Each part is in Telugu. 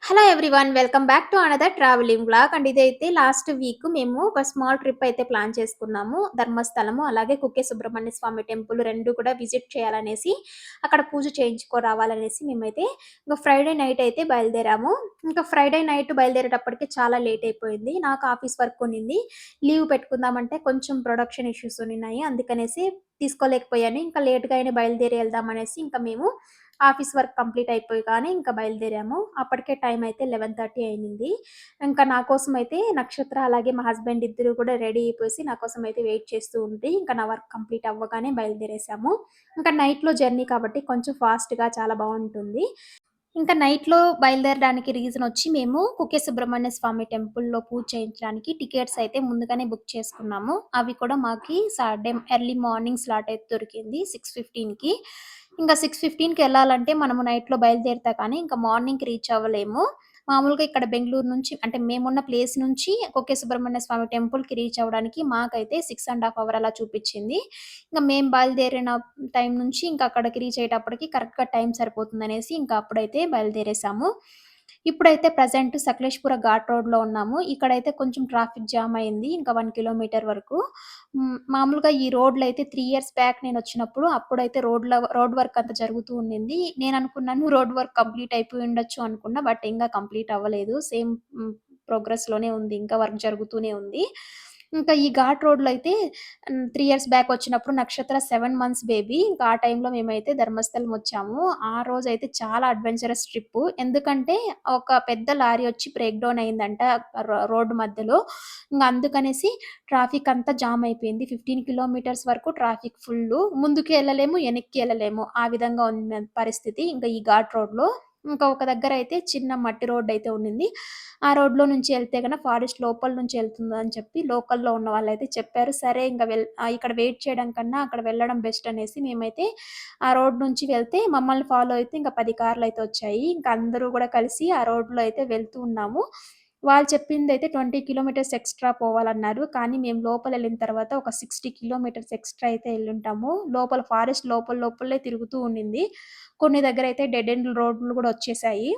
Hello everyone. Welcome back to another travelling vlog. And ఇదైతే లాస్ట్ వీక్ మేము ఒక స్మాల్ ట్రిప్ అయితే ప్లాన్ చేసుకున్నాము. ధర్మస్థలము, అలాగే కుక్కే సుబ్రహ్మణ్య స్వామి టెంపుల్ 2 కూడా విజిట్ చేయాలనేసి, అక్కడ పూజ చేయించుకొని రావాలనేసి మేమైతే ఫ్రైడే నైట్ అయితే బయలుదేరాము. ఇంకా ఫ్రైడే నైట్ బయలుదేరేటప్పటికి చాలా లేట్ అయిపోయింది. నాకు ఆఫీస్ వర్క్ ఉన్నింది. లీవ్ పెట్టుకుందామంటే కొంచెం ప్రొడక్షన్ ఇష్యూస్ ఉన్నాయి. అందుకనేసి తీసుకోలేకపోయాను. ఇంకా లేట్‌గా అయినా బయలుదేరి వెళ్దామనేసి ఇంకా మేము ఆఫీస్ వర్క్ కంప్లీట్ అయిపోగానే ఇంకా బయలుదేరాము. అప్పటికే టైం అయితే 11:30 అయింది. ఇంకా నా కోసం అయితే నక్షత్ర అలాగే మా హస్బెండ్ ఇద్దరు కూడా రెడీ అయిపోయేసి నా కోసం అయితే వెయిట్ చేస్తూ ఉండి ఇంకా నా వర్క్ కంప్లీట్ అవ్వగానే బయలుదేరేసాము. ఇంకా నైట్‌లో జర్నీ కాబట్టి కొంచెం ఫాస్ట్‌గా చాలా బావుంటుంది. ఇంకా నైట్‌లో బయలుదేరడానికి రీజన్ వచ్చి మేము కుక్కే సుబ్రహ్మణ్య స్వామి టెంపుల్‌లో పూజ చేయించడానికి టికెట్స్ అయితే ముందుగానే బుక్ చేసుకున్నాము. అవి కూడా మాకి సాటర్‌డే ఎర్లీ మార్నింగ్ స్లాట్ అయితే దొరికింది 6:15కి. ఇంకా 6:15కి ఎళ్ళాలంటే మనము నైట్‌లో బయలుదేరితే కానీ ఇంకా మార్నింగ్‌కి రీచ్ అవ్వలేము. మామూలుగా ఇక్కడ బెంగుళూరు నుంచి అంటే మేమున్న ప్లేస్ నుంచి కుక్కే సుబ్రహ్మణ్య స్వామి టెంపుల్‌కి రీచ్ అవ్వడానికి మాకైతే 6 ½ అవర్ అలా చూపిచ్చింది. ఇంక మేము బయలుదేరిన టైం నుంచి ఇంకా అక్కడికి రీచ్ అయ్యేటప్పటికి కరెక్ట్‌గా టైం సరిపోతుందనేసి ఇంకా అప్పుడైతే బయలుదేరేసాము. ఇప్పుడైతే ప్రెజెంట్ సకలేషపుర ఘాట్ రోడ్‌లో ఉన్నాము. ఇక్కడైతే కొంచెం ట్రాఫిక్ జామ్ అయింది. ఇంకా 1 కిలోమీటర్ వరకు. మామూలుగా ఈ రోడ్‌లో అయితే 3 ఇయర్స్ బ్యాక్ నేనొచ్చినప్పుడు అప్పుడైతే రోడ్ వర్క్ అంతా జరుగుతూ ఉండింది. నేననుకున్నాను రోడ్ వర్క్ కంప్లీట్ అయిపోయి ఉండొచ్చు అనుకున్నా. బట్ ఇంగా కంప్లీట్ అవ్వలేదు. సేమ్ ప్రోగ్రెస్‌లోనే ఉంది. ఇంకా వర్క్ జరుగుతూనే ఉంది. ఇంకా ఈ ఘాట్ రోడ్‌లో అయితే 3 ఇయర్స్ బ్యాక్ వచ్చినప్పుడు నక్షత్ర 7 మంత్స్ బేబీ. ఇంకా ఆ టైంలో మేమైతే ధర్మస్థలం వచ్చాము. ఆ రోజైతే చాలా అడ్వెంచరస్ ట్రిప్పు. ఎందుకంటే ఒక పెద్ద లారీ వచ్చి బ్రేక్ డౌన్ అయిందంట రోడ్డు మధ్యలో. ఇంగ అందుకనేసి ట్రాఫిక్ అంతా జామ్ అయిపోయింది. 15 కిలోమీటర్స్ వరకు ట్రాఫిక్ ఫుల్లు. ముందుకి ఎళ్ళలేము, ఎనక్కి ఎళ్ళలేము. ఆ విధంగా ఉంది పరిస్థితి. ఇంక ఈ ఘాట్ రోడ్‌లో. ఇంకా ఒక దగ్గరైతే చిన్న మట్టి రోడ్డయితే ఉండింది. ఆ రోడ్‌లో నుంచి ఎళ్తే గన ఫారెస్ట్ లోపల నుంచి ఎళ్తుందని చెప్పి లోకల్‌లో ఉన్న వాళ్ళైతే చెప్పారు. సరే ఇంక ఇక్కడ వెయిట్ చేయడం కన్నా అక్కడ వెళ్ళడం బెస్ట్ అనేసి మేమైతే ఆ రోడ్ నుంచి వెళ్తే మమ్మల్ని ఫాలో అయితే ఇంకా 10 కార్‌లయితే వచ్చాయి. ఇంక అందరూ గూడా కలిసి ఆ రోడ్‌లో అయితే వెళ్తూ ఉన్నాము. వాళ్ళు చెప్పిందయితే 20 కిలోమీటర్స్ ఎక్స్‌ట్రా పోవాలన్నారు. కానీ మేము లోపలెళ్ళిన తర్వాత ఒక 60 కిలోమీటర్స్ ఎక్స్‌ట్రా అయితే ఎళ్ళుంటాము. లోపల ఫారెస్ట్ లోపలే తిరుగుతూ ఉండింది. కొన్ని దగ్గరైతే డెడ్ ఎండ్ రోడ్‌లు గూడా వచ్చేసాయి.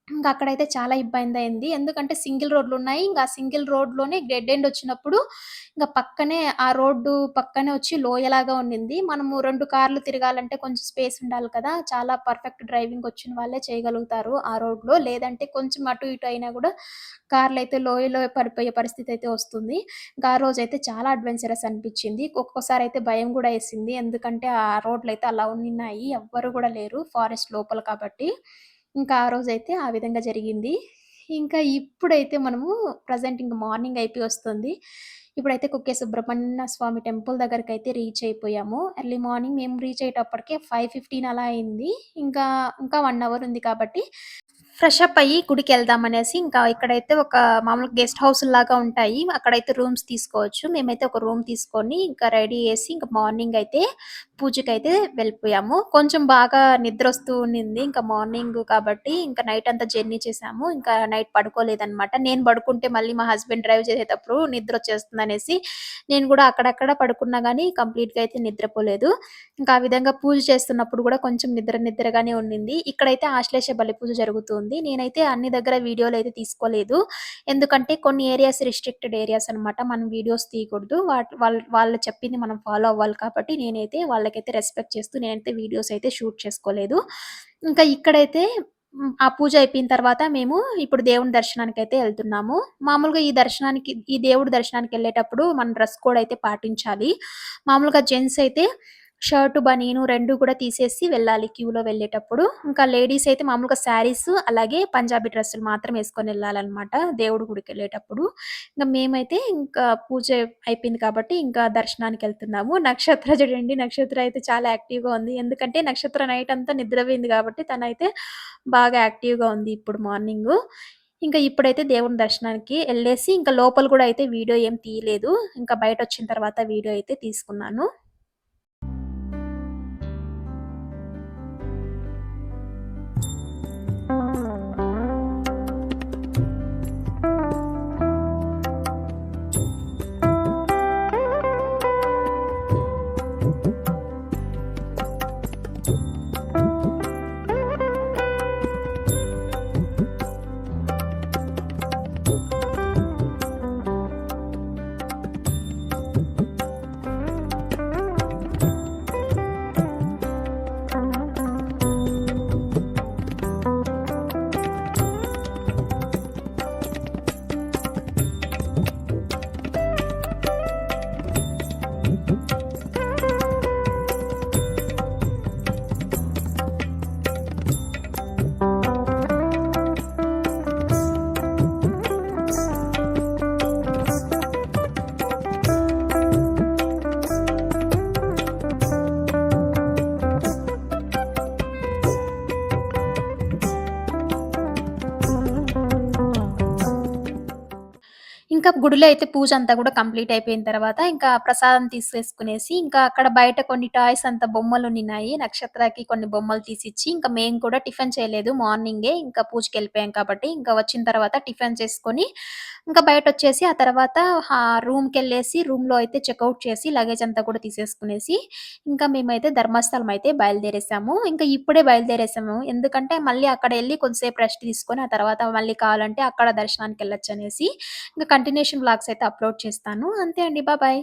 ఇంక అక్కడైతే చాలా ఇబ్బందయింది. ఎందుకంటే సింగిల్ రోడ్‌లున్నాయి. ఇంక ఆ సింగిల్ రోడ్‌లోనే డెడ్ ఎండ్ వచ్చినప్పుడు ఇంక పక్కనే ఆ రోడ్డు పక్కనే వచ్చి లోయలాగా ఉండింది. మనము 2 కార్లు తిరగాలంటే కొంచెం స్పేస్ ఉండాలి కదా! చాలా పర్ఫెక్ట్ డ్రైవింగ్ వచ్చిన వాళ్ళే చేయగలుగుతారు ఆ రోడ్‌లో. లేదంటే కొంచెం అటు ఇటు అయినా గూడా కార్లయితే లోయలో పడిపోయే పరిస్థితయితే వస్తుంది. ఇంకా ఆ రోజైతే చాలా అడ్వెంచరస్ అనిపిచ్చింది. ఒక్కొక్కసారయితే భయం గూడా యేసింది. ఎందుకంటే ఆ రోడ్లయితే అలా ఉన్నిన్నాయి. ఎవ్వరు గూడా లేరు ఫారెస్ట్ లోపల కాబట్టి. ఇంకా ఆ రోజైతే ఆ విధంగా జరిగింది. ఇంకా ఇప్పుడైతే మనము ప్రెజెంట్ ఇంక మార్నింగ్ అయిపోయి వస్తుంది. ఇప్పుడైతే కుక్కే సుబ్రహ్మణ్య స్వామి టెంపుల్ దగ్గరకైతే రీచ్ అయిపోయాము. ఎర్లీ మార్నింగ్ మేము రీచ్ అయ్యేటప్పటికే 5:15 అలా అయింది. ఇంకా 1 అవర్ ఉంది కాబట్టి ఫ్రెష్ అప్ అయ్యి గుడికెళ్దామనేసి ఇంకా ఇక్కడైతే ఒక మామూలుగా గెస్ట్ హౌస్‌ల్లాగా ఉంటాయి. అక్కడైతే రూమ్స్ తీసుకోవచ్చు. మేమైతే ఒక రూమ్ తీసుకొని ఇంకా రెడీ అయ్యేసి ఇంక మార్నింగ్ అయితే పూజకైతే వెళ్ళిపోయాము. కొంచెం బాగా నిద్రొస్తూ ఉండింది. ఇంకా మార్నింగ్ కాబట్టి ఇంకా నైట్ అంతా జర్నీ చేశాము. ఇంకా నైట్ పడుకోలేదనమాట. నేను పడుకుంటే మళ్ళీ మా హస్బెండ్ డ్రైవ్ చేసేటప్పుడు నిద్రొచ్చేస్తుందనేసి నేను గూడా అక్కడక్కడ పడుకున్నా గానీ కంప్లీట్‌గా అయితే నిద్రపోలేదు. ఇంకా ఆ విధంగా పూజ చేస్తున్నప్పుడు గూడా కొంచెం నిద్రగానే ఉండింది. ఇక్కడైతే ఆశ్లేష బలి పూజ జరుగుతుంది. నేనైతే అన్ని దగ్గర వీడియోలయితే తీసుకోలేదు. ఎందుకంటే కొన్ని ఏరియాస్ రిస్ట్రిక్టెడ్ ఏరియాస్ అనమాట. మనం వీడియోస్ తీయకూడదు. వాళ్ళు చెప్పింది మనం ఫాలో అవ్వాలి కాబట్టి నేనైతే వాళ్ళకైతే రెస్పెక్ట్ చేస్తూ నేనైతే వీడియోస్ అయితే షూట్ చేసుకోలేదు. ఇంకా ఇక్కడైతే ఆ పూజ అయిపోయిన తర్వాత మేము ఇప్పుడు దేవుని దర్శనానికైతే ఎళ్తున్నాము. మామూలుగా ఈ దేవుడి దర్శనానికెళ్ళేటప్పుడు మన డ్రెస్ కోడ్ అయితే పాటించాలి. మామూలుగా జెంట్స్ అయితే షర్టు, బనీను 2 కూడా తీసేసి వెళ్ళాలి క్యూలో వెళ్ళేటప్పుడు. ఇంకా లేడీస్ అయితే మామూలుగా శారీస్ అలాగే పంజాబీ డ్రెస్సులు మాత్రం యేసుకొనెళ్ళాలనమాట దేవుడి గుడికెళ్ళేటప్పుడు. మేమైతే ఇంకా పూజ అయిపోయింది కాబట్టి ఇంకా దర్శనానికెళ్తున్నాము. నక్షత్ర చూడండి నక్షత్ర అయితే చాలా యాక్టివ్‌గా ఉంది. ఎందుకంటే నక్షత్ర నైట్ అంతా నిద్రపోయింది కాబట్టి తనైతే బాగా యాక్టివ్‌గా ఉంది ఇప్పుడు మార్నింగు. ఇంకా ఇప్పుడైతే దేవుని దర్శనానికి ఎళ్ళేసి ఇంకా లోపల గూడా అయితే వీడియో ఏం తీయలేదు. ఇంకా బయటొచ్చిన తర్వాత వీడియో అయితే తీసుకున్నాను. ఇంకా గుడిలో అయితే పూజంతా గూడా కంప్లీట్ అయిపోయిన తర్వాత, ఇంకా ప్రసాదం తీసేసుకునేసి, ఇంకా అక్కడ బయట కొన్ని టాయ్స్ అంతా బొమ్మలుండినాయి. నక్షత్రకి కొన్ని బొమ్మలు తీసిచ్చి, ఇంకా మేము కూడా టిఫిన్ చేయలేదు మార్నింగే. ఇంకా పూజకెళ్ళిపోయాం కాబట్టి, ఇంకా వచ్చిన తర్వాత టిఫిన్ చేసుకొని, ఇంకా బయటొచ్చేసి, ఆ తర్వాత రూమ్‌కెళ్ళేసి, రూమ్‌లో అయితే చెకౌట్ చేసి, లగేజ్ అంతా కూడా తీసేసుకునేసి, ఇంకా మేమైతే ధర్మస్థలం అయితే బయలుదేరేసాము. ఇంకా ఇప్పుడే బయలుదేరేసాము. ఎందుకంటే, మళ్ళీ అక్కడెళ్లి కొద్దిసేపు రెస్ట్ తీసుకొని, ఆ తర్వాత మళ్ళీ కావాలంటే అక్కడ దర్శనానికెళ్ళొచ్చనేసి. ఇంక కంటిన్యూషన్ వ్లాగ్స్ అయితే అప్‌లోడ్ చేస్తాను. అంతే అండి. బాయ్.